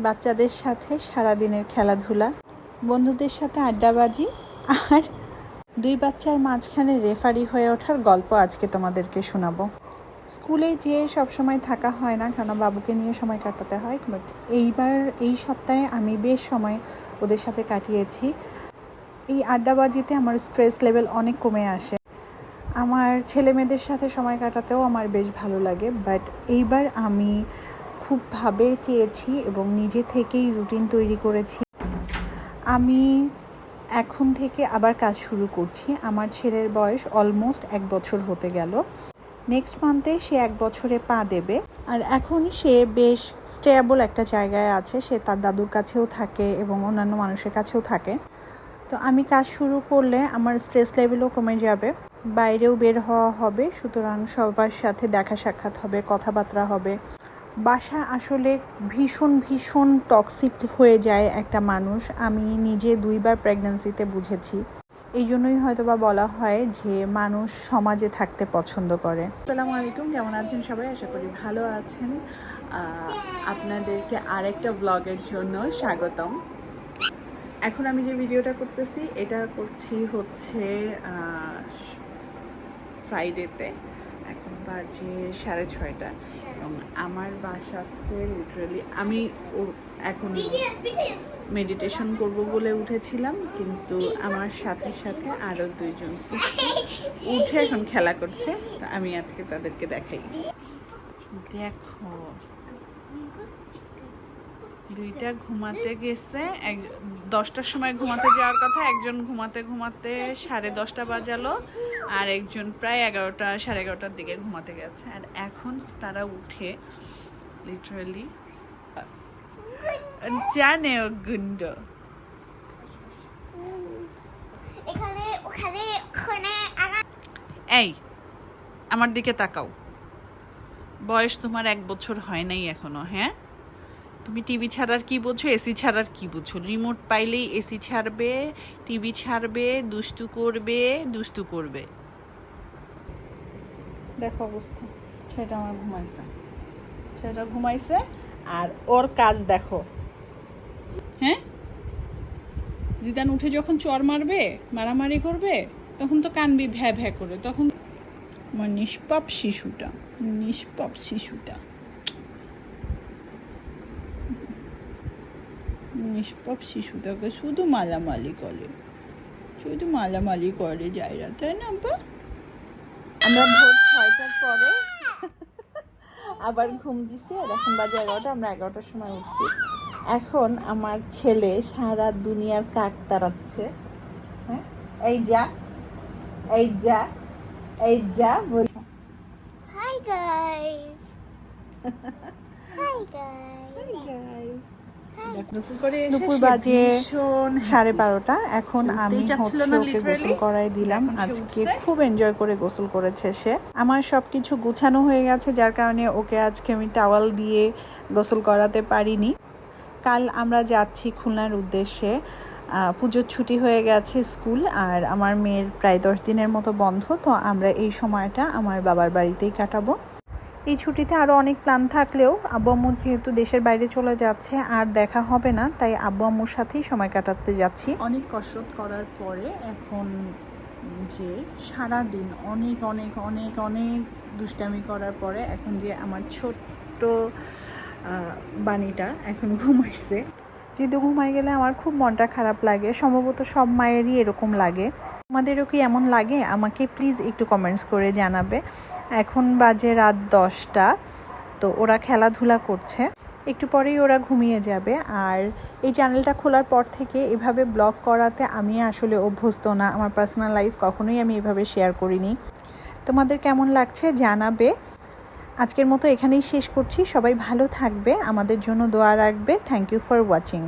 বাচ্চাদের সাথে সারাদিনের খেলাধুলা, বন্ধুদের সাথে আড্ডাবাজি, আর দুই বাচ্চার মাঝখানে রেফারি হয়ে ওঠার গল্প আজকে তোমাদেরকে শোনাবো। স্কুলে যেয়ে সবসময় থাকা হয় না, কেন বাবুকে নিয়ে সময় কাটাতে হয়, বাট এইবার এই সপ্তাহে আমি বেশ সময় ওদের সাথে কাটিয়েছি। এই আড্ডাবাজিতে আমার স্ট্রেস লেভেল অনেক কমে আসে। আমার ছেলে মেয়েদের সাথে সময় কাটাতেও আমার বেশ ভালো লাগে, বাট এইবার আমি খুব চেয়েছি এবং নিজে থেকেই রুটিন তৈরি করেছি। আমি এখন থেকে আবার কাজ শুরু করছি। আমার ছেলের বয়স অলমোস্ট 1 বছর হতে গেল। নেক্সট মান্থে সে 1 বছরে পা দেবে, আর এখন সে বেশ স্টেবল একটা জায়গায় আছে। সে তার দাদুর কাছেও থাকে এবং অন্যান্য মানুষের কাছেও থাকে। তো আমি কাজ শুরু করলে আমার স্ট্রেস লেভেলও কমে যাবে, বাইরেও বের হওয়া হবে, সুতরাং সবার সাথে দেখা সাক্ষাৎ হবে, কথাবার্তা হবে। বাসা আসলে ভীষণ টক্সিক হয়ে যায় একটা মানুষ। আমি নিজে 2বার প্রেগন্যান্সিতে বুঝেছি। এই জন্যই হয়তো বা বলা হয় যে মানুষ সমাজে থাকতে পছন্দ করে। আসসালামু আলাইকুম, কেমন আছেন সবাই? আশা করি ভালো আছেন। আপনাদেরকে আরেকটা ব্লগের জন্য স্বাগতম। এখন আমি যে ভিডিওটা করতেছি, এটা করছি হচ্ছে ফ্রাইডেতে। এখন বাজে 6:30 এবং আমার বাসাতে লিটারালি আমি এখন মেডিটেশন করব বলে উঠেছিলাম, কিন্তু আমার সাথে সাথে আরও 2জন উঠে এখন খেলা করছে। তো আমি আজকে তাদেরকে দেখাই। দেখো, 2টা ঘুমাতে গেছে। 10টার সময় ঘুমাতে যাওয়ার কথা, একজন ঘুমাতে 10:30 বাজালো, আর একজন প্রায় 11টা 11:30টার দিকে ঘুমাতে গেছে। আর এখন তারা উঠে লিটারালি জানে ও গুন্ড। এই আমার দিকে তাকাও, বয়স তোমার 1 বছর হয় নাই এখনো। হ্যাঁ, তুমি টিভি ছাড়ার কি বোঝো, এসি ছাড়ার কি বোঝো? রিমোট পাইলেই এসি ছাড়বে, টিভি ছাড়বে, দুষ্টু করবে। দেখো অবস্থা। সেটা আমার ঘুমাইছে, আর ওর কাজ দেখো। হ্যাঁ, জিদান উঠে যখন চর মারবে, মারামারি করবে, তখন তো কানবি ভ্যা ভ্যা করে। তখন আমার নিষ্পাপ শিশুটাকে শুধু মালামালি করে যায়রা, তাই না? আমরা ভোর 6টার পরে আবার ঘুম দিছি, আর এখন বাজে 11টা। আমরা 11টার সময় উঠছি। এখন আমার ছেলে সারা দুনিয়ার কাক তাড়াচ্ছে। হ্যাঁ, এই যা বল। Hi guys. Hi guys. দুপুর বাজে 12:30। এখন আমি হচ্ছে ওকে গোসল করাই দিলাম। আজকে খুব এনজয় করে গোসল করেছে সে। আমার সবকিছু গুছানো হয়ে গেছে, যার কারণে ওকে আজকে আমি টাওয়াল দিয়ে গোসল করাতে পারিনি। কাল আমরা যাচ্ছি খুলনার উদ্দেশ্যে। পুজোর ছুটি হয়ে গেছে স্কুল, আর আমার মেয়ের প্রায় 10 দিনের মতো বন্ধ। তো আমরা এই সময়টা আমার বাবার বাড়িতেই কাটাবো। এই ছুটিতে আরও অনেক প্ল্যান থাকলেও আব্বু আম্মু যেহেতু দেশের বাইরে চলে যাচ্ছে, আর দেখা হবে না, তাই আব্বু আম্মুর সাথেই সময় কাটাতে যাচ্ছি। অনেক কসরত করার পরে এখন যে সারাদিন অনেক দুষ্টামি করার পরে এখন যে আমার ছোট্ট বাণীটা এখন ঘুমাইছে। যেহেতু ঘুমাই গেলে আমার খুব মনটা খারাপ লাগে, সম্ভবত সব মায়েরই এরকম লাগে। তোমাদেরও কি এমন লাগে? আমাকে প্লিজ একটু কমেন্টস করে জানাবে। এখন বাজে রাত 10টা। তো ওরা খেলাধুলা করছে, একটু পরেই ওরা ঘুমিয়ে যাবে। আর এই চ্যানেলটা খোলার পর থেকে এভাবে ব্লগ করাতে আমি আসলে অভ্যস্ত না। আমার পার্সোনাল লাইফ কখনোই আমি এভাবে শেয়ার করিনি। তোমাদের কেমন লাগছে জানাবে। আজকের মতো এখানেই শেষ করছি। সবাই ভালো থাকবে, আমাদের জন্য দোয়া রাখবে। Thank you for watching.